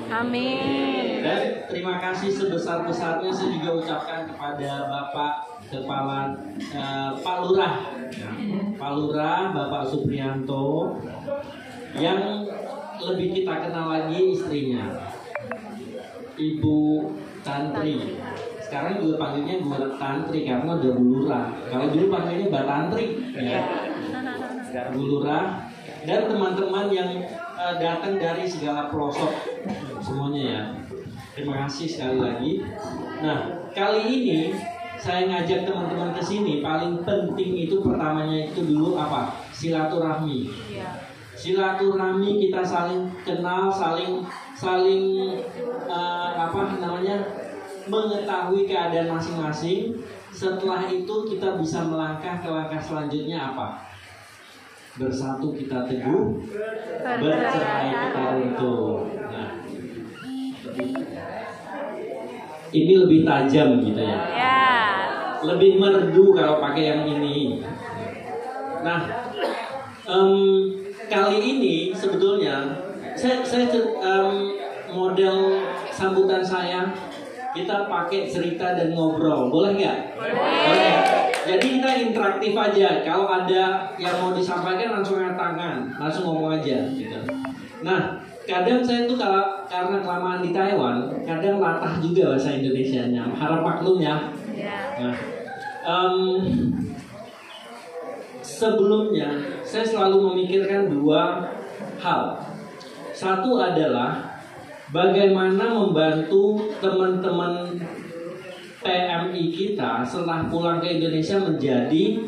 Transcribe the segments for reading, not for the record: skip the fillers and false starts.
Amin. Dan terima kasih sebesar-besarnya saya juga ucapkan kepada Bapak Kepala Pak Lurah, Pak Lurah, Bapak Supriyanto, yang lebih kita kenal lagi istrinya, Ibu Tantri. Sekarang juga panggilnya Bu Tantri karena udah Bu Lurah. Kalau dulu panggilnya Mbak Tantri, ya. Bu Lurah dan teman-teman yang datang dari segala pelosok semuanya ya. Terima kasih sekali lagi. Nah, kali ini saya ngajak teman-teman ke sini. Paling penting itu pertamanya itu dulu apa? Silaturahmi. Silaturahmi, kita saling kenal, saling mengetahui keadaan masing-masing. Setelah itu kita bisa melangkah ke langkah selanjutnya apa? Bersatu kita teguh, bercerai kita runtuh. Nah, ini lebih tajam gitu ya. Lebih merdu kalau pakai yang ini. Nah, kali ini sebetulnya saya model sambutan saya kita pakai cerita dan ngobrol, boleh nggak? Boleh. Jadi kita interaktif aja. Kalau ada yang mau disampaikan langsung angkat tangan, langsung ngomong aja. Gitu. Nah, kadang saya tuh karena kelamaan di Taiwan, kadang latah juga bahasa Indonesianya. Harap maklum ya. Nah, sebelumnya saya selalu memikirkan dua hal. Satu adalah bagaimana membantu teman-teman PMI kita setelah pulang ke Indonesia menjadi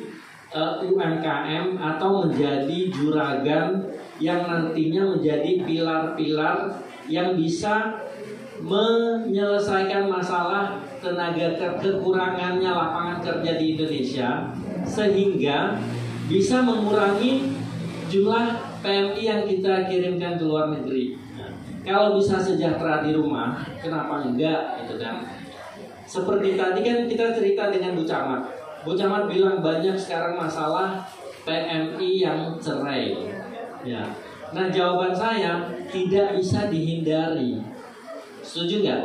UMKM atau menjadi juragan yang nantinya menjadi pilar-pilar yang bisa menyelesaikan masalah tenaga kekurangannya lapangan kerja di Indonesia sehingga bisa mengurangi jumlah PMI yang kita kirimkan ke luar negeri. Kalau bisa sejahtera di rumah, kenapa enggak gitu kan? Seperti tadi kan kita cerita dengan Bu Camat. Bu Camat bilang banyak sekarang masalah PMI yang cerai. Ya. Nah, jawaban saya tidak bisa dihindari. Setuju nggak?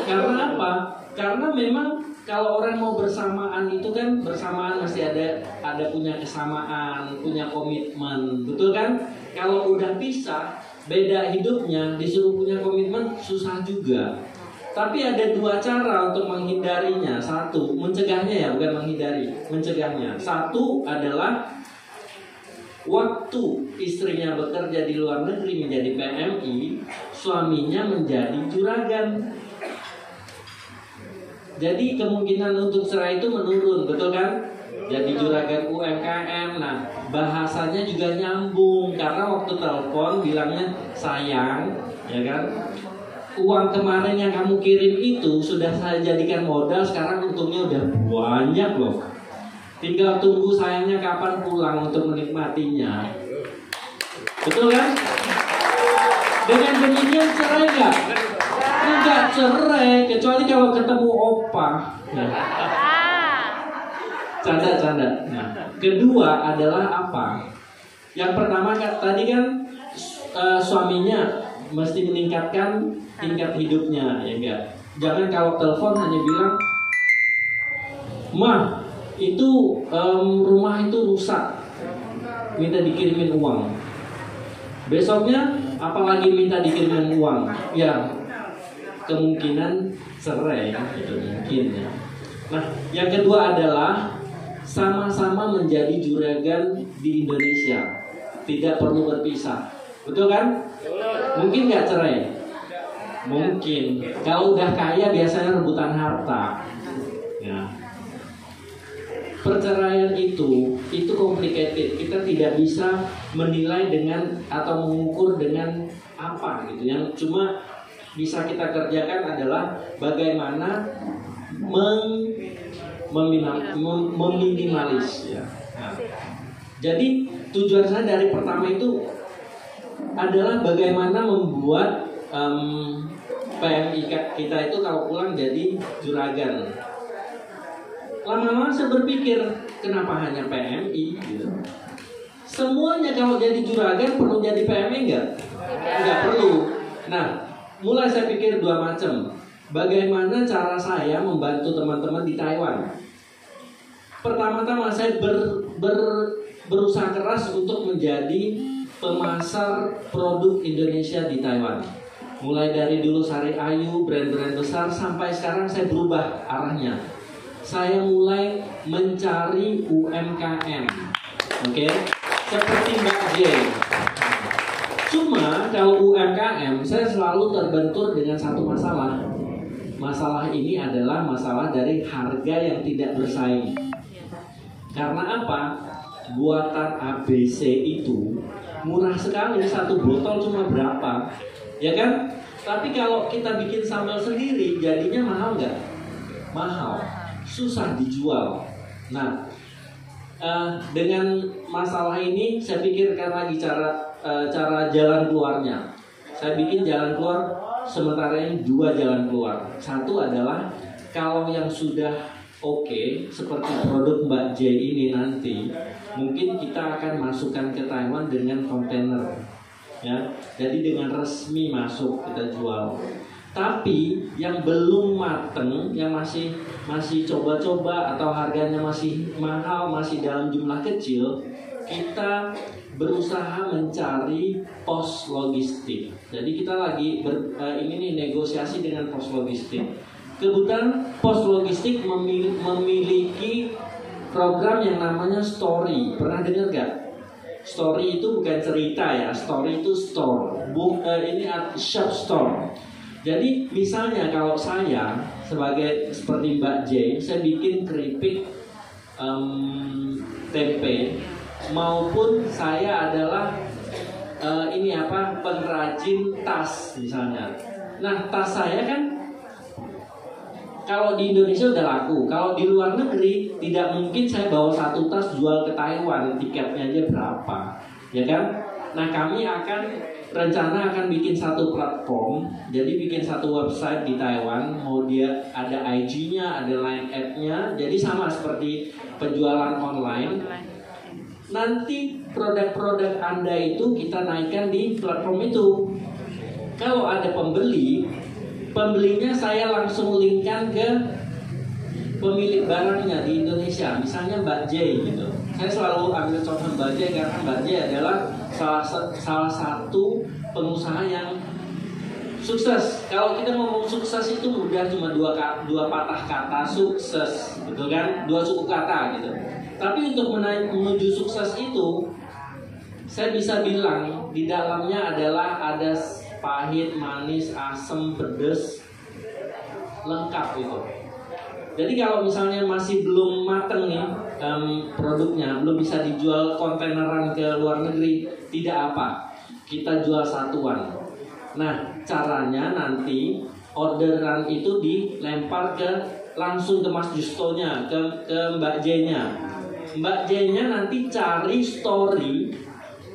Karena apa? Karena memang kalau orang mau bersamaan itu kan bersamaan mesti ada punya kesamaan, punya komitmen, betul kan? Kalau udah pisah, beda hidupnya, disuruh punya komitmen susah juga. Tapi ada dua cara untuk menghindarinya. Satu, mencegahnya ya, bukan menghindari, mencegahnya. Satu adalah waktu istrinya bekerja di luar negeri menjadi PMI, suaminya menjadi juragan. Jadi kemungkinan untuk cerai itu menurun, betul kan? Jadi juragan UMKM. Nah, bahasanya juga nyambung karena waktu telepon bilangnya sayang, ya kan? Uang kemarin yang kamu kirim itu sudah saya jadikan modal, sekarang untungnya udah banyak loh. Tinggal tunggu sayangnya kapan pulang untuk menikmatinya. Betul kan? Dengan demikian cerai nggak? Enggak cerai, kecuali kalau ketemu opa. Canda. Nah, kedua adalah apa? Yang pertama tadi kan suaminya mesti meningkatkan tingkat hidupnya, ya enggak? Jangan kalau telepon hanya bilang, "Mah, itu rumah itu rusak, minta dikirimin uang." Besoknya apalagi minta dikirimin uang, ya kemungkinan cerai itu mungkin ya. Nah, yang kedua adalah sama-sama menjadi juragan di Indonesia, tidak perlu berpisah, betul kan? Mungkin nggak cerai? Mungkin. Kalau udah kaya biasanya rebutan harta. Ya. Perceraian itu complicated. Kita tidak bisa menilai dengan atau mengukur dengan apa gitu. Yang cuma bisa kita kerjakan adalah bagaimana meminimalis. Ya. Nah, jadi tujuan saya dari pertama itu adalah bagaimana membuat PMI kita itu kalau pulang jadi juragan. Lama-lama saya berpikir, kenapa hanya PMI gitu? Semuanya kalau jadi juragan perlu jadi PMI enggak? Enggak perlu. Nah, mulai saya pikir dua macam. Bagaimana cara saya membantu teman-teman di Taiwan? Pertama-tama saya berusaha keras untuk menjadi pemasar produk Indonesia di Taiwan. Mulai dari dulu Sari Ayu, brand-brand besar, sampai sekarang saya berubah arahnya. Saya mulai mencari UMKM, oke? Seperti Mbak J. Cuma kalau UMKM, saya selalu terbentur dengan satu masalah. Masalah ini adalah masalah dari harga yang tidak bersaing. Karena apa? Buatan ABC itu murah sekali, satu botol cuma berapa, ya kan? Tapi kalau kita bikin sambal sendiri, jadinya mahal nggak? Mahal, susah dijual. Nah, dengan masalah ini, saya pikirkan lagi cara jalan keluarnya. Saya bikin jalan keluar. Sementara ini dua jalan keluar. Satu adalah kalau yang sudah oke, seperti produk Mbak J ini nanti, mungkin kita akan masukkan ke Taiwan dengan kontainer, ya. Jadi dengan resmi masuk kita jual. Tapi yang belum mateng, yang masih coba-coba atau harganya masih mahal, masih dalam jumlah kecil, kita berusaha mencari pos logistik. Jadi kita lagi negosiasi dengan pos logistik. Kebetulan pos logistik memiliki program yang namanya Story. Pernah dengar gak? Story itu bukan cerita ya, Story itu store. Ini shop store. Jadi misalnya kalau saya seperti Mbak J, saya bikin keripik tempe, maupun saya adalah pengrajin tas misalnya. Nah, tas saya kan kalau di Indonesia udah laku, kalau di luar negeri tidak mungkin saya bawa satu tas jual ke Taiwan, tiketnya aja berapa, ya kan? Nah, kami rencana akan bikin satu platform, jadi bikin satu website di Taiwan, mau dia ada IG-nya, ada line app-nya, jadi sama seperti penjualan online. Nanti produk-produk Anda itu kita naikkan di platform itu. Kalau ada pembelinya saya langsung linkkan ke pemilik barangnya di Indonesia. Misalnya Mbak J gitu. Saya selalu ambil contoh Mbak J karena Mbak J adalah salah satu pengusaha yang sukses. Kalau kita ngomong sukses itu mudah, cuma dua patah kata sukses, betul kan? Dua suku kata gitu. Tapi untuk menuju sukses itu, saya bisa bilang di dalamnya adalah ada pahit, manis, asam, pedas, lengkap itu. Jadi kalau misalnya masih belum mateng nih produknya, belum bisa dijual kontaineran ke luar negeri, tidak apa, kita jual satuan. Nah, caranya nanti orderan itu dilempar langsung ke Mas Justonya, ke Mbak J-nya. Mbak J-nya nanti cari story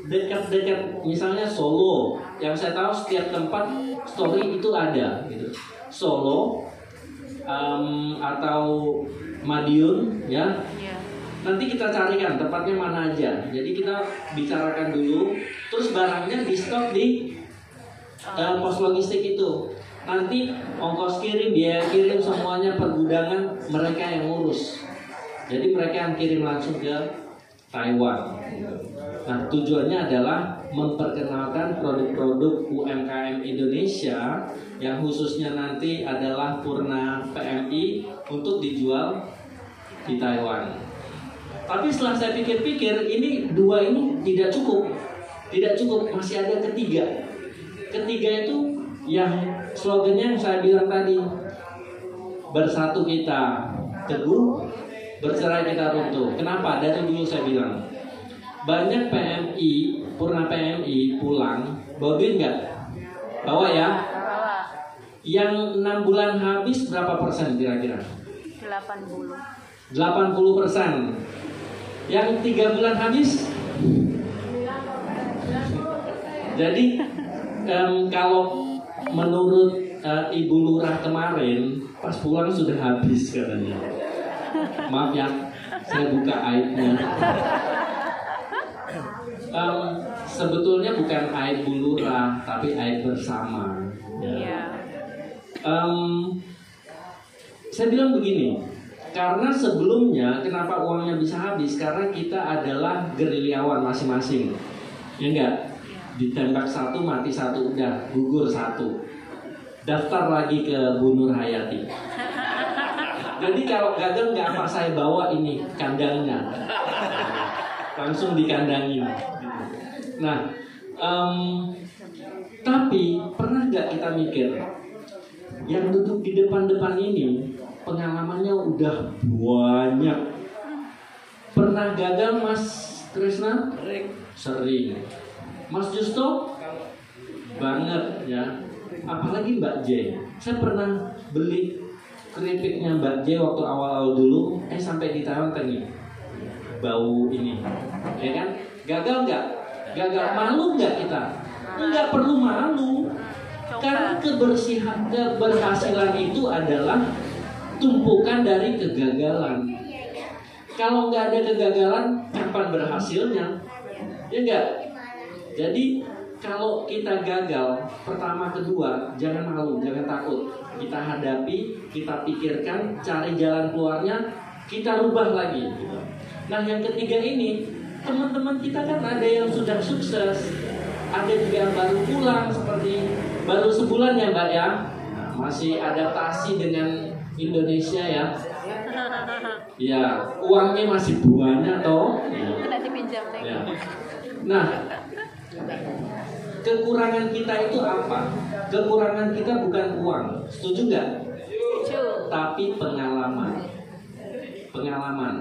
dekat-dekat, misalnya Solo. Yang saya tahu setiap tempat story itu ada gitu. Solo atau Madiun, ya. Nanti kita carikan tempatnya mana aja. Jadi kita bicarakan dulu, terus barangnya di stok di pos logistik itu. Nanti ongkos kirim, biaya kirim, semuanya pergudangan mereka yang ngurus. Jadi mereka yang kirim langsung ke Taiwan. Nah, tujuannya adalah memperkenalkan produk-produk UMKM Indonesia yang khususnya nanti adalah Purna PMI untuk dijual di Taiwan. Tapi setelah saya pikir-pikir, dua ini tidak cukup, masih ada ketiga. Ketiga itu yang slogannya yang saya bilang tadi, bersatu kita teguh, bercerai kita runtuh. Kenapa? Dari dulu saya bilang, banyak PMI, Purna PMI pulang, bawa duit nggak? Bawa ya? Bawa. Yang 6 bulan habis berapa persen kira-kira? 80%. Yang 3 bulan habis? Jadi kalau menurut Ibu Lurah kemarin, pas pulang sudah habis katanya. Maaf ya, saya buka aibnya. sebetulnya bukan aib bulurah, tapi aib bersama. Ya. Saya bilang begini, karena sebelumnya kenapa uangnya bisa habis? Karena kita adalah gerilyawan masing-masing, ya enggak? Ditembak satu, mati satu, udah gugur satu. Daftar lagi ke Bu Nur Hayati. Jadi kalau gagal nggak apa, saya bawa ini kandangnya, langsung dikandangin. Nah, tapi pernah nggak kita mikir, yang duduk di depan-depan ini pengalamannya udah banyak. Pernah gagal Mas Krisna? Sering. Mas Justo? Banget ya. Apalagi Mbak J. Saya pernah beli keripiknya Mbak J waktu awal-awal dulu, sampai di Taiwan tadi bau ini, ya kan? Gagal nggak? Gagal. Malu nggak kita? Nggak perlu malu. Karena keberhasilan itu adalah tumpukan dari kegagalan. Kalau nggak ada kegagalan, kapan berhasilnya? Ya nggak? Jadi kalau kita gagal pertama kedua, jangan malu, jangan takut. Kita hadapi, kita pikirkan, cari jalan keluarnya, kita rubah lagi. Nah yang ketiga ini, teman-teman kita kan ada yang sudah sukses, ada juga yang baru pulang, seperti baru sebulan ya Mbak ya, masih adaptasi dengan Indonesia ya. Ya, uangnya masih banyak toh. Kena dipinjam ya. Nah, kekurangan kita itu apa? Kekurangan kita bukan uang, setuju nggak? Setuju. Tapi pengalaman. Pengalaman.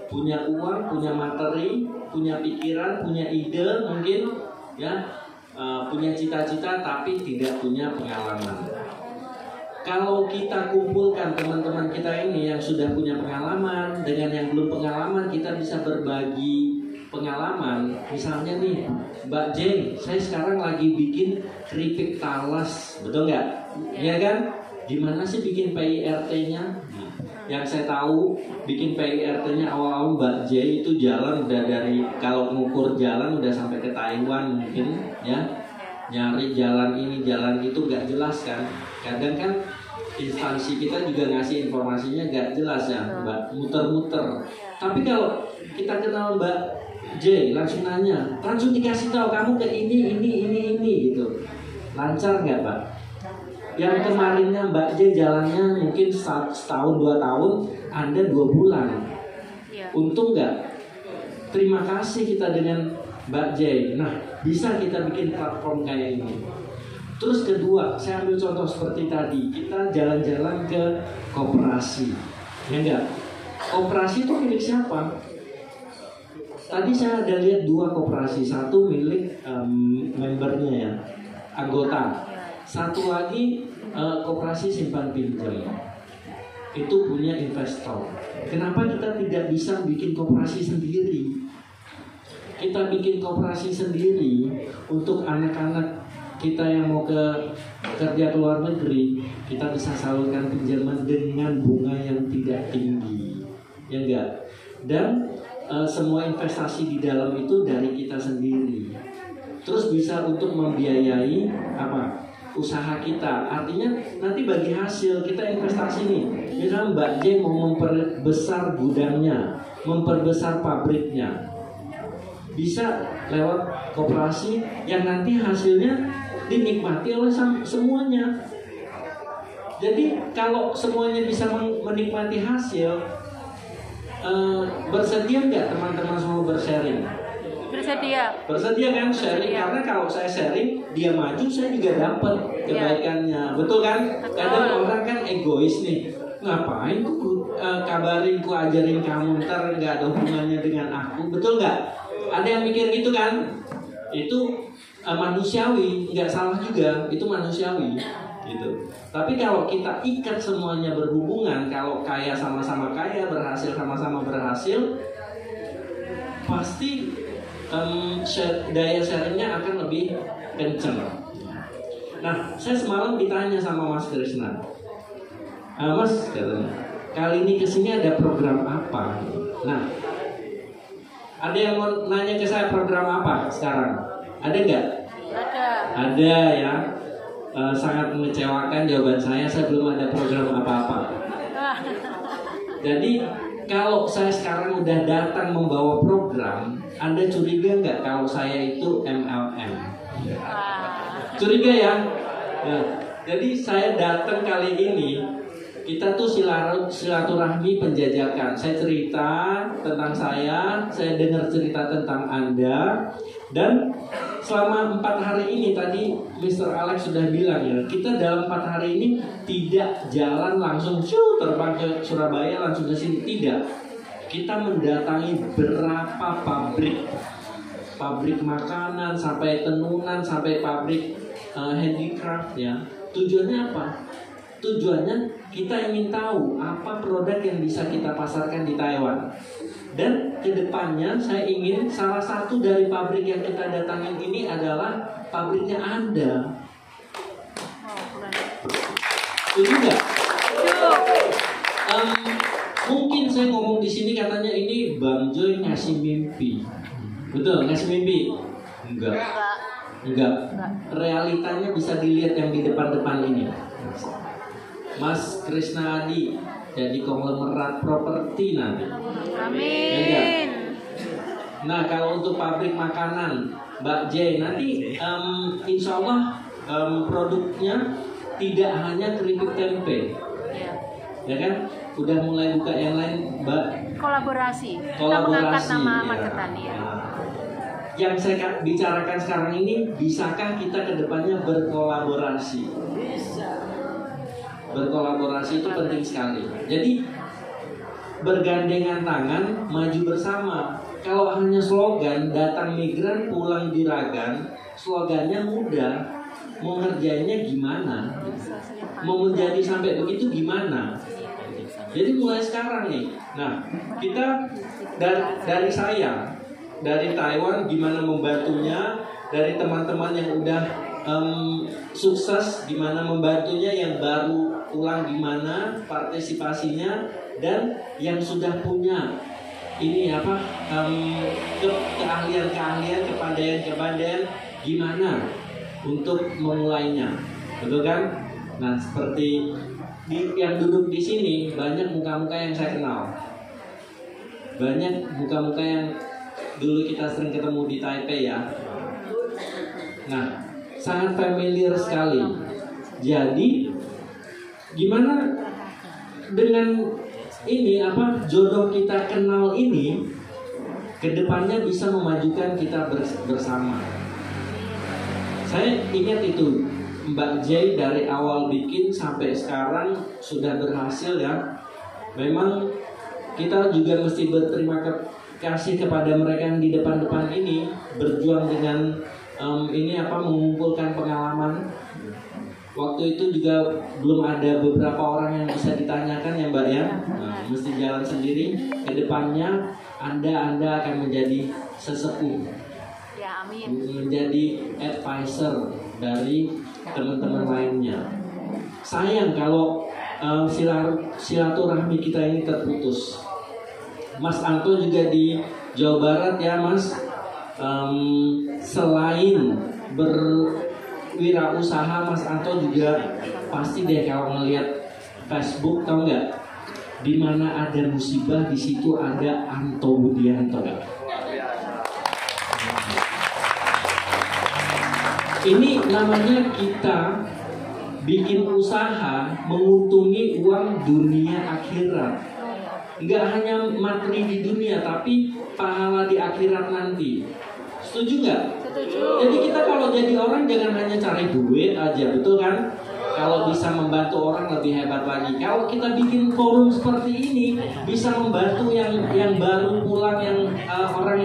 Punya uang, punya materi, punya pikiran, punya ide mungkin, ya, punya cita-cita, tapi tidak punya pengalaman. Kalau kita kumpulkan teman-teman kita ini yang sudah punya pengalaman dengan yang belum pengalaman, kita bisa berbagi pengalaman. Misalnya nih, Mbak Jeng, saya sekarang lagi bikin keripik talas, betul nggak? Iya kan? Gimana sih bikin PIRT-nya? Yang saya tahu, bikin PIRT-nya awal-awal Mbak J itu jalan udah dari, kalau ngukur jalan udah sampai ke Taiwan mungkin, ya. Nyari jalan ini, jalan itu nggak jelas kan? Kadang kan instansi kita juga ngasih informasinya nggak jelas ya, Mbak, muter-muter. Tapi kalau kita kenal Mbak J, langsung nanya, langsung dikasih tahu kamu ke ini gitu. Lancar nggak, Mbak? Yang kemarinnya Mbak J jalannya mungkin setahun 2 tahun, Anda 2 bulan. Untung nggak? Terima kasih kita dengan Mbak J. Nah, bisa kita bikin platform kayak ini. Terus kedua, saya ambil contoh seperti tadi, kita jalan-jalan ke koperasi, ya enggak? Koperasi itu milik siapa? Tadi saya ada lihat 2 koperasi, satu milik membernya ya, anggota. Satu lagi koperasi simpan pinjam, itu punya investor. Kenapa kita tidak bisa bikin koperasi sendiri? Kita bikin koperasi sendiri untuk anak-anak kita yang mau kerja ke luar negeri, kita bisa salurkan pinjaman dengan bunga yang tidak tinggi, ya enggak? Dan semua investasi di dalam itu dari kita sendiri. Terus bisa untuk membiayai apa? Usaha kita. Artinya nanti bagi hasil kita investasi nih. Misalnya Mbak J mau memperbesar gudangnya, memperbesar pabriknya, bisa lewat koperasi yang nanti hasilnya dinikmati oleh semuanya. Jadi kalau semuanya bisa menikmati hasil, bersedia nggak teman-teman semua bersharing? Bersedia kan sharing, karena kalau saya sharing dia maju, saya juga dapat kebaikannya, betul kan? Kadang orang kan egois nih, ngapain ku kabarin, ku ajarin kamu, ntar nggak ada hubungannya dengan aku, betul nggak? Ada yang mikir gitu kan? Itu manusiawi, nggak salah juga, itu manusiawi gitu. Tapi kalau kita ikat semuanya berhubungan, kalau kaya sama-sama kaya, berhasil sama-sama berhasil, pasti daya sharingnya akan lebih kenceng. Nah, saya semalam ditanya sama Mas Krisna, Mas katanya, kali ini kesini ada program apa? Nah, ada yang mau nanya ke saya program apa sekarang? Ada nggak? Ada ya. Sangat mengecewakan jawaban saya belum ada program apa-apa. Jadi kalau saya sekarang udah datang membawa program, Anda curiga nggak kalau saya itu MLM? Curiga ya? Nah, jadi saya datang kali ini, kita tuh silaturahmi penjajakan. Saya cerita tentang saya dengar cerita tentang Anda. Dan selama 4 hari ini tadi Mr. Alex sudah bilang ya, kita dalam 4 hari ini tidak jalan langsung terbang ke Surabaya langsung ke sini, tidak. Kita mendatangi berapa pabrik makanan, sampai tenunan, sampai pabrik handicraft ya. Tujuannya apa? Tujuannya kita ingin tahu apa produk yang bisa kita pasarkan di Taiwan. Dan kedepannya saya ingin salah satu dari pabrik yang kita datangin ini adalah pabriknya Anda. Setuju nggak? Mungkin saya ngomong di sini katanya ini Bang Joy ngasih mimpi. Betul, ngasih mimpi? Enggak. Realitanya bisa dilihat yang di depan-depan ini. Mas Krisna Adi jadi konglomerat properti nanti. Amin. Ya, nah kalau untuk pabrik makanan Mbak J nanti insya Allah produknya tidak hanya keripik tempe, ya kan? Udah mulai buka yang lain Mbak. Kolaborasi. Kita mengangkat nama Marketani ya. Yang saya bicarakan sekarang ini, bisakah kita kedepannya berkolaborasi? Bisa. Berkolaborasi itu penting sekali. Jadi bergandengan tangan, maju bersama. Kalau hanya slogan, datang migran pulang juragan, slogannya mudah, mau ngerjainnya gimana? Mau menjadi sampai begitu gimana? Jadi mulai sekarang nih. Nah, kita dari saya, dari Taiwan gimana membantunya, dari teman-teman yang udah sukses gimana membantunya, yang baru pulang gimana partisipasinya, dan yang sudah punya ini keahlian-keahlian, kepandaian gimana untuk memulainya, betul kan? Nah, seperti yang duduk di sini banyak muka-muka yang saya kenal, banyak muka-muka yang dulu kita sering ketemu di Taipei ya. Nah, sangat familiar sekali. Jadi gimana dengan ini jodoh kita kenal ini kedepannya bisa memajukan kita bersama. Saya ingat itu Mbak J dari awal bikin sampai sekarang sudah berhasil ya. Memang kita juga mesti berterima kasih kepada mereka yang di depan-depan ini berjuang dengan mengumpulkan pengalaman. Waktu itu juga belum ada beberapa orang yang bisa ditanyakan ya Mbak ya. Nah, mesti jalan sendiri. Kedepannya Anda akan menjadi sesepuh, ya, amin. menjadi advisor dari teman-teman lainnya. Sayang kalau silaturahmi kita ini terputus. Mas Anto juga di Jawa Barat ya Mas. Selain berwirausaha, Mas Anto juga pasti deh kalau ngelihat Facebook, tahu nggak? Di mana ada musibah di situ ada Anto Budianto. Ini namanya kita bikin usaha menguntungi uang dunia akhirat. Nggak hanya materi di dunia, tapi pahala di akhirat nanti. Setuju nggak? Setuju. Jadi kita kalau jadi orang jangan hanya cari duit aja, betul kan? Kalau bisa membantu orang lebih hebat lagi. Kalau kita bikin forum seperti ini, bisa membantu yang baru pulang, orang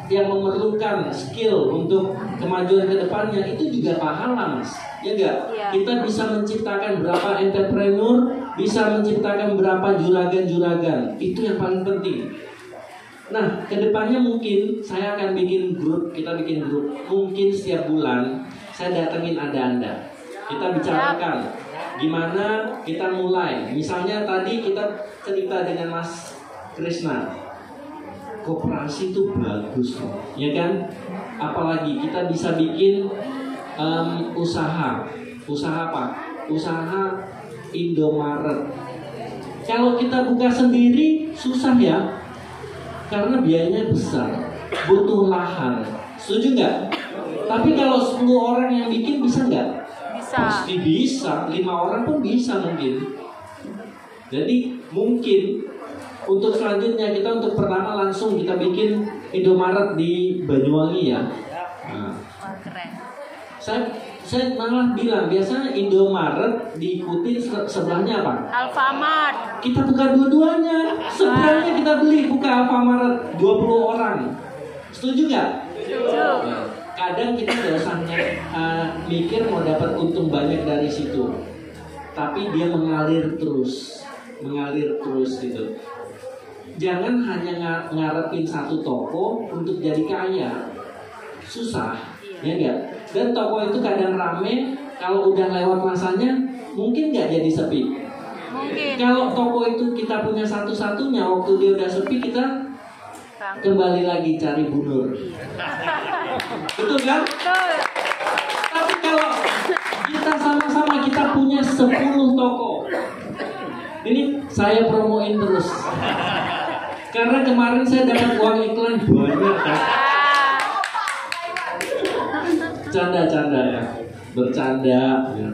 yang memerlukan skill untuk kemajuan ke depannya, itu juga pahala Mas. Ya enggak? Ya. Kita bisa menciptakan berapa entrepreneur, bisa menciptakan berapa juragan-juragan. Itu yang paling penting. Nah, kedepannya mungkin saya akan bikin grup, kita bikin grup. Mungkin setiap bulan saya datengin Anda. Kita bicarakan gimana kita mulai. Misalnya tadi kita cerita dengan Mas Krisna. Koperasi itu bagus, ya kan? apalagi kita bisa bikin usaha apa? Usaha Indomaret. Kalau kita buka sendiri susah ya, karena biayanya besar, butuh lahan. Setuju nggak? Tapi kalau 10 orang yang bikin bisa nggak? Bisa. Pasti bisa, 5 orang pun bisa mungkin. Jadi mungkin untuk selanjutnya kita untuk pertama langsung kita bikin Indomaret di Banyuwangi ya. Nah, Wah, keren. saya malah bilang biasanya Indomaret diikuti sebelahnya apa? Alfamart. Kita buka dua-duanya. Sebenarnya kita beli buka Alfamart 20 orang. Setuju nggak? Setuju. Kadang kita nggak usah mikir mau dapat untung banyak dari situ, tapi dia mengalir terus gitu. Jangan hanya ngarepin satu toko untuk jadi kaya, susah, ya enggak? Dan toko itu kadang rame, kalau udah lewat masanya mungkin nggak jadi sepi. Mungkin. Kalau toko itu kita punya satu-satunya, waktu dia udah sepi kita kembali lagi cari bunur. Betul kan? Betul. Tapi kalau kita sama-sama kita punya 10 toko, ini saya promoin terus. Karena kemarin saya dapat uang iklan banyak kan. Canda ya, bercanda ya.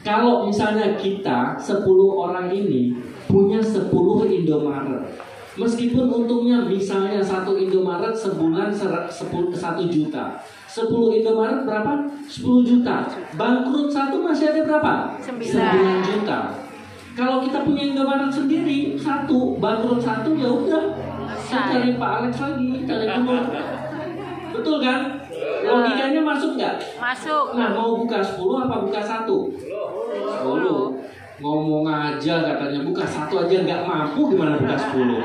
Kalau misalnya kita 10 orang ini punya 10 Indomaret, meskipun untungnya misalnya satu Indomaret sebulan 1 juta, 10 Indomaret berapa? 10 juta. Bangkrut satu masih ada berapa? 9 juta. Kalau kita punya Indomaret sendiri satu, bangkrut satu ya udah, saya cari Pak Alex lagi, cari bunur. Betul kan? Logikanya masuk nggak? Masuk. Nah, mau buka 10 apa buka 1? 10. Ngomong aja katanya buka 1 aja nggak mampu, gimana buka 10?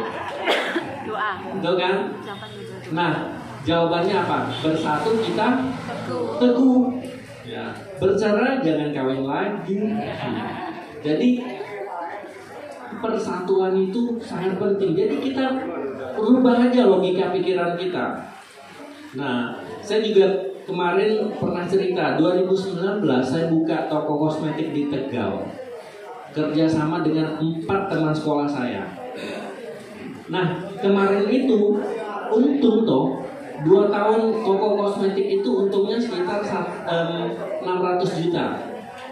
Doa. Betul kan? Nah, jawabannya apa? Bersatu kita teguh. Ya. Bercerai jangan kawin lagi. Jadi persatuan itu sangat penting. Jadi kita rubah aja logika pikiran kita. Nah, saya juga kemarin pernah cerita 2019 saya buka toko kosmetik di Tegal, kerjasama dengan 4 teman sekolah saya. Nah, kemarin itu untung toh 2 tahun toko kosmetik itu untungnya sekitar 600 juta.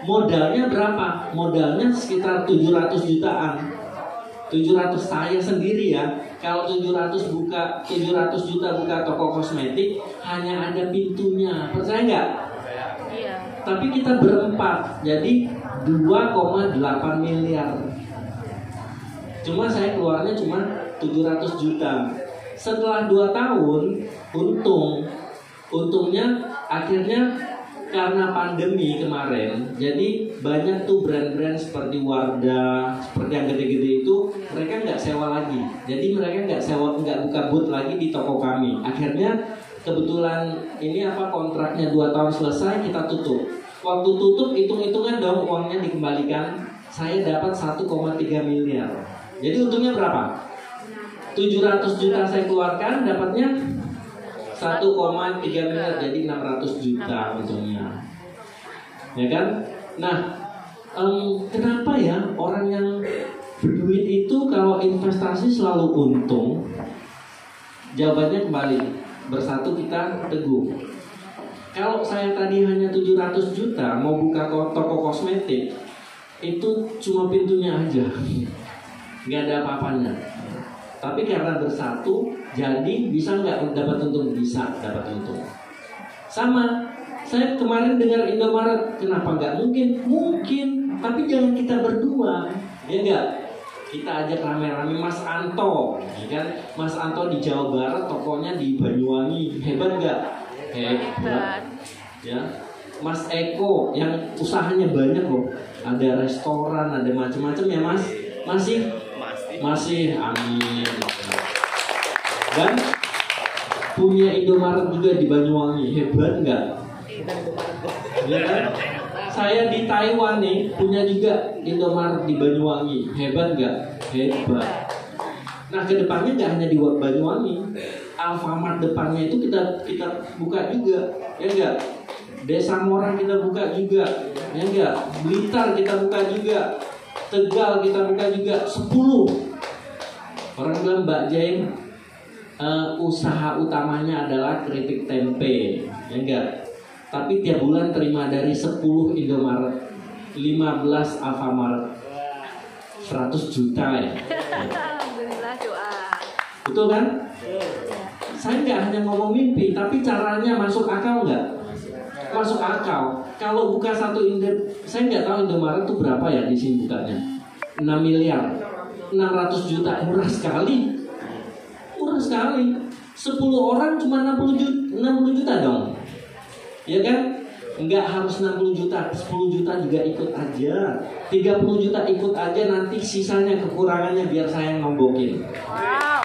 Modalnya berapa? Modalnya sekitar 700 jutaan. 700 saya sendiri ya. Kalau 700 juta buka toko kosmetik, hanya ada pintunya. Percaya nggak? Iya. Tapi kita berempat, jadi 2,8 miliar. Cuma saya keluarnya cuma 700 juta. Setelah 2 tahun, untungnya akhirnya karena pandemi kemarin, jadi banyak tuh brand-brand seperti Wardah, seperti yang gede-gede itu, mereka nggak sewa lagi. Jadi mereka nggak buka booth lagi di toko kami. Akhirnya kebetulan ini kontraknya 2 tahun selesai, kita tutup. Waktu tutup hitung-hitungan dong uangnya dikembalikan, saya dapat 1,3 miliar. Jadi untungnya berapa? 700 juta saya keluarkan, dapatnya 1,3 miliar, jadi 600 juta untungnya. Ya kan? Nah, kenapa ya orang yang berduit itu kalau investasi selalu untung? Jawabannya kembali, bersatu kita teguh. Kalau saya tadi hanya 700 juta mau buka toko kosmetik, itu cuma pintunya aja, nggak ada apa-apanya. Tapi karena bersatu, jadi bisa nggak dapat untung? Bisa dapat untung. Sama, saya kemarin dengar Indomaret, kenapa nggak mungkin? Mungkin, tapi jangan kita berdua, ya nggak? Kita ajak rame-rame Mas Anto, ya kan? Mas Anto di Jawa Barat, tokonya di Banyuwangi, hebat nggak? Hebat. Ya, Mas Eko yang usahanya banyak loh, ada restoran, ada macam-macam ya Mas, masih, amin. Dan punya Indomaret juga di Banyuwangi, hebat nggak? Ya kan? Saya di Taiwan nih punya juga Indomaret di Banyuwangi, hebat nggak? Hebat. Nah kedepannya nggak hanya di Banyuwangi, Alfamart depannya itu kita buka juga, ya enggak? Desa Morang kita buka juga, ya enggak? Blitar kita buka juga, Tegal kita buka juga, 10. Orang bilang Mbak Jeng, usaha utamanya adalah keripik tempe, ya enggak? Tapi tiap bulan terima dari 10 Indomaret, 15 Alfamart, 100 juta ya. Alhamdulillah doa. Betul kan? Saya nggak hanya ngomong mimpi, tapi caranya masuk akal nggak? Masuk akal. Kalau buka satu saya nggak tahu Indomaret itu berapa ya di sini bukanya. 6 miliar, 600 juta, murah sekali. Murah sekali. 10 orang cuma 60 juta dong. Ya kan? Nggak harus 60 juta, 10 juta juga ikut aja. 30 juta ikut aja, nanti sisanya kekurangannya biar saya yang nombokin. Wow.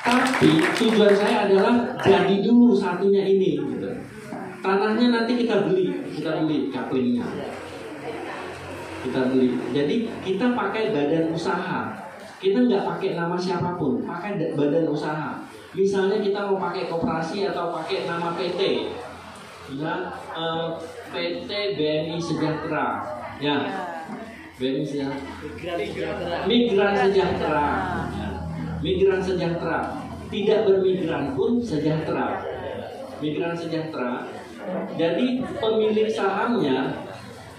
Tapi tujuan saya adalah jadi dulu satunya ini gitu. Tanahnya nanti kita beli kaplingnya. Kita beli. Jadi kita pakai badan usaha. Kita nggak pakai nama siapapun, pakai badan usaha. Misalnya kita mau pakai koperasi atau pakai nama PT. Ya, PT BNI Sejahtera. Ya. BNI Sejahtera. Migran Sejahtera. Ya. Migran Sejahtera, tidak bermigran pun sejahtera. Migran Sejahtera. Jadi pemilik sahamnya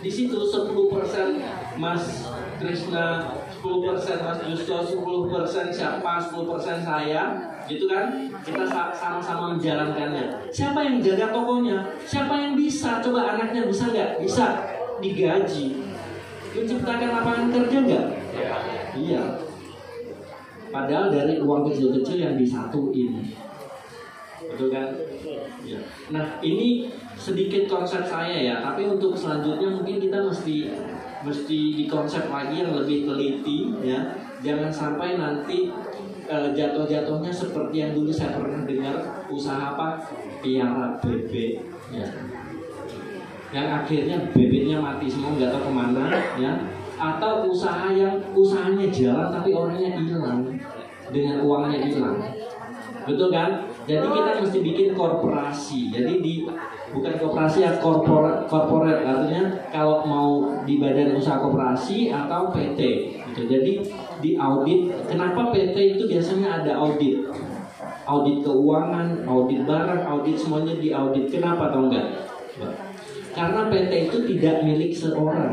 di situ 10% Mas Krisna, 10% Mas Justo, 10% siapa, 10% saya, gitu kan? Kita sama-sama menjalankannya. Siapa yang jaga tokonya? Siapa yang bisa? Coba anaknya bisa nggak? Bisa, digaji, menciptakan lapangan kerja nggak? Iya. Padahal dari uang kecil-kecil yang disatuin, betul kan? Ya. Nah ini sedikit konsep saya ya, tapi untuk selanjutnya mungkin kita mesti dikonsep lagi yang lebih teliti ya. Jangan sampai nanti jatuh-jatuhnya seperti yang dulu saya pernah dengar, usaha apa? Piara bebek ya. Yang akhirnya bebeknya mati semua, nggak tahu kemana ya. Atau usaha yang usahanya jalan tapi orangnya hilang, dengan uangnya hilang, betul kan? Jadi kita mesti bikin korporasi. Jadi bukan korporasi ya, korporat artinya kalau mau di badan usaha koperasi atau PT gitu. Jadi di audit. Kenapa PT itu biasanya ada audit? Audit keuangan, audit barang, audit semuanya di audit. Kenapa tau enggak? Karena PT itu tidak milik seorang,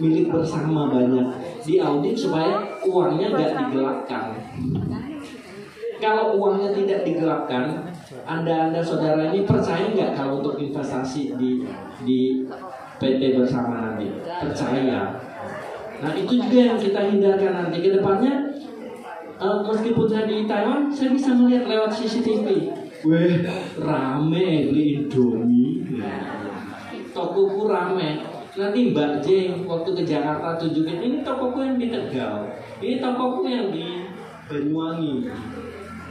milik bersama banyak. Di audit supaya uangnya nggak digelapkan. Kalau uangnya tidak digelapkan, anda saudara ini percaya nggak kalau untuk investasi di PT bersama nanti? Percaya. Nah itu juga yang kita hindarkan nanti ke depannya. Meskipun saya di Taiwan, saya bisa melihat lewat CCTV. Weh, rame beli Indomie. Tokoku rame. Nanti Mbak Jeng waktu ke Jakarta tunjukin, ini tokoku yang di Tegal, ini tokoku yang di Banyuwangi.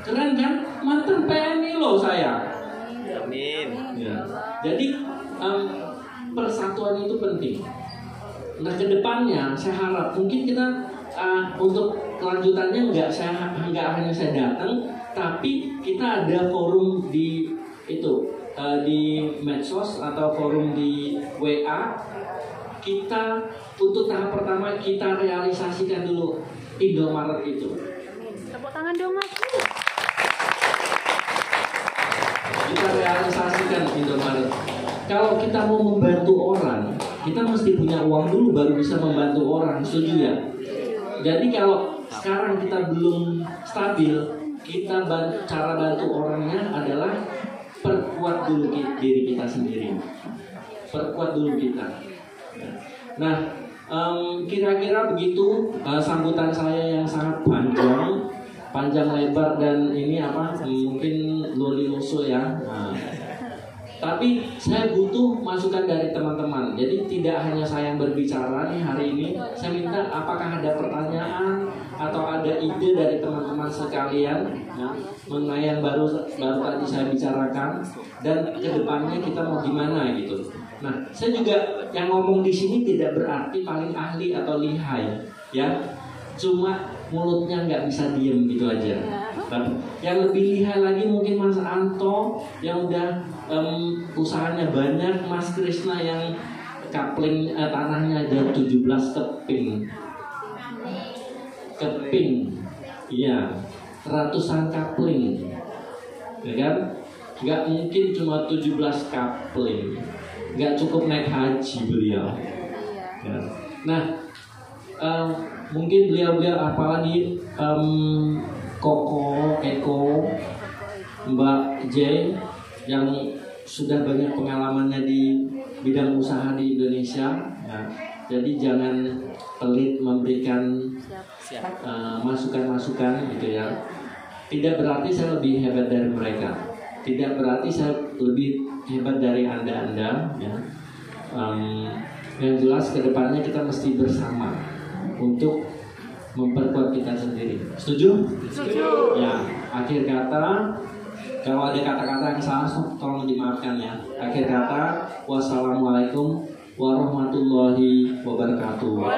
Keren kan? Mantan PMI loh saya. Amin. Ya. Jadi persatuan itu penting. Nah kedepannya saya harap mungkin kita untuk kelanjutannya nggak hanya saya datang, tapi kita ada forum di di medsos atau forum di WA. Kita untuk tahap pertama kita realisasikan dulu Indomaret itu. Tepuk tangan dong Mas. Kita realisasikan Indomaret. Kalau kita mau membantu orang, kita mesti punya uang dulu baru bisa membantu orang. Setuju ya? Jadi kalau sekarang kita belum stabil, cara bantu orangnya adalah perkuat dulu diri kita sendiri. Perkuat dulu kita. Nah, kira-kira begitu sambutan saya yang sangat panjang lebar dan ini mungkin lulusu ya. Nah, tapi saya butuh masukan dari teman-teman. Jadi tidak hanya saya yang berbicara nih hari ini. Saya minta apakah ada pertanyaan atau ada ide dari teman-teman sekalian mengenai yang baru tadi saya bicarakan dan kedepannya kita mau gimana gitu. Nah, saya juga yang ngomong di sini tidak berarti paling ahli atau lihai, ya. Cuma mulutnya nggak bisa diem gitu aja. Yang lebih lihai lagi mungkin Mas Anto yang udah usahanya banyak, Mas Krisna yang kapling tanahnya ada 17 keping, iya, ratusan kapling, ya kan? Nggak mungkin cuma 17 kapling, nggak cukup naik haji beliau. Ya. Nah, mungkin beliau apalagi Koko, Eko, Mbak J yang sudah banyak pengalamannya di bidang usaha di Indonesia. Ya. Jadi jangan pelit memberikan masukan-masukan gitu ya. Tidak berarti saya lebih hebat dari mereka. Tidak berarti saya lebih hebat dari Anda ya. Yang jelas kedepannya kita mesti bersama untuk memperkuat kita sendiri. Setuju? Setuju. Ya, akhir kata, kalau ada kata-kata yang salah tolong dimaafkan ya. Akhir kata, wassalamualaikum warahmatullahi wabarakatuh.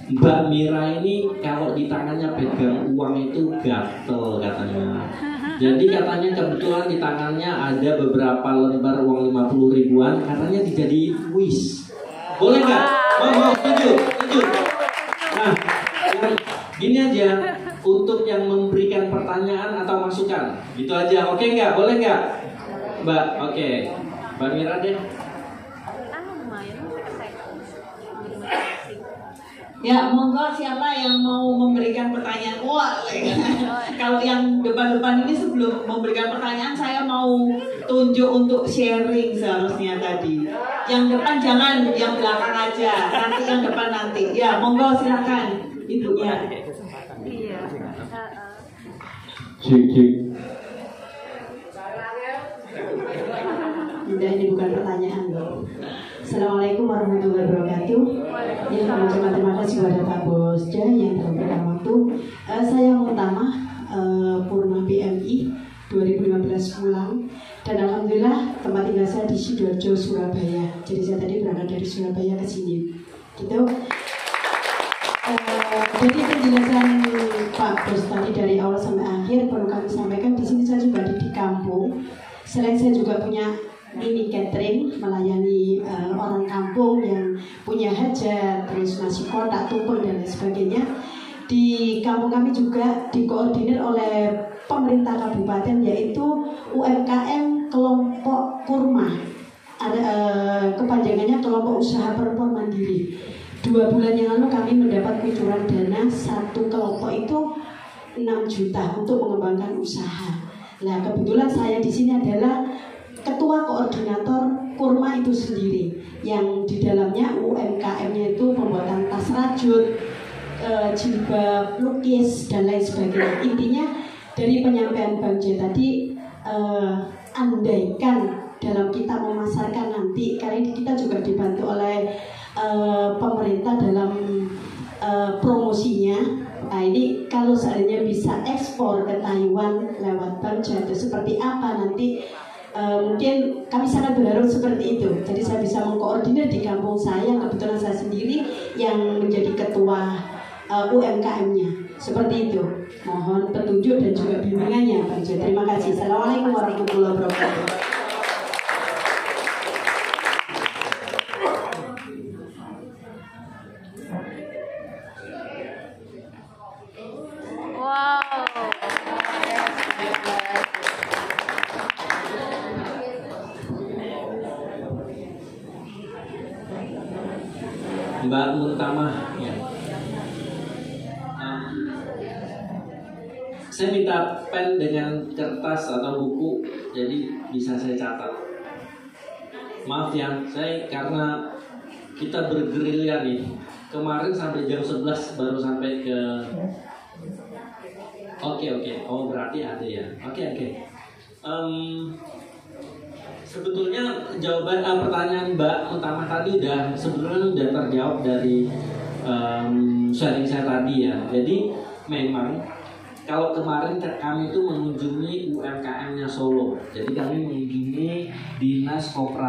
Mbak Mira ini kalau di tangannya pegang uang itu gatel katanya. Jadi katanya kebetulan di tangannya ada beberapa lembar uang 50 ribuan, katanya dijadi wish. Boleh nggak? Mau, setuju. Nah, gini aja, untuk yang memberikan pertanyaan atau masukan, gitu aja. Oke nggak? Boleh nggak, Mbak? Oke, Mbak Mira deh. Ya, monggo siapa yang mau memberikan pertanyaan? Wah, kalau yang depan-depan ini sebelum memberikan pertanyaan saya mau tunjuk untuk sharing seharusnya tadi. Yang depan jangan, yang belakang aja. Nanti yang depan nanti. Ya, monggo silakan ibunya. Iya. Cik. Tidak, ini bukan pertanyaan loh. Assalamualaikum warahmatullahi wabarakatuh. Yang pertama terima kasih kepada Pak Bosja yang telah memberikan waktu. Saya Mutama Purna PMI 2015 pulang dan alhamdulillah tempat tinggal saya di Sidoarjo, Surabaya. Jadi saya tadi berangkat dari Surabaya ke sini. Gitu. Jadi penjelasan Pak Bos tadi dari awal sampai akhir perlu kami sampaikan. Di sini saya juga di kampung. Selain saya juga punya mini catering melayani orang kampung yang punya hajat, terus nasi kotak, tumpeng dan lain sebagainya. Di kampung kami juga dikoordinir oleh pemerintah kabupaten yaitu UMKM kelompok kurma. Ada kepanjangannya kelompok usaha perempuan mandiri. 2 bulan yang lalu kami mendapat kucuran dana satu kelompok itu 6 juta untuk mengembangkan usaha. Nah kebetulan saya di sini adalah ketua koordinator kurma itu sendiri yang di dalamnya UMKM-nya itu pembuatan tas rajut, jilbab, lukis dan lain sebagainya. Intinya dari penyampaian Bang J tadi, andaikan dalam kita memasarkan nanti, karena kita juga dibantu oleh pemerintah dalam promosinya. Nah ini kalau seandainya bisa ekspor ke Taiwan lewat Bang J seperti apa nanti? Mungkin kami sangat berharap seperti itu. Jadi saya bisa mengkoordinir di kampung saya, kebetulan saya sendiri yang menjadi ketua UMKM-nya. Seperti itu. Mohon petunjuk dan juga bimbingannya, Pak Jo. Terima kasih. Assalamualaikum warahmatullahi wabarakatuh. Mbak Muntamah ya. Saya minta pen dengan kertas atau buku, jadi bisa saya catat. Maaf ya, saya karena kita bergerilya nih. Kemarin sampai jam 11 baru sampai ke. Oke. Oh berarti ada ya. Oke. Sebetulnya jawaban pertanyaan Mbak Utama tadi sebetulnya udah terjawab dari sharing saya tadi ya. Jadi memang kalau kemarin kami itu mengunjungi UMKM-nya Solo. Jadi kami mengunjungi Dinas Koperasi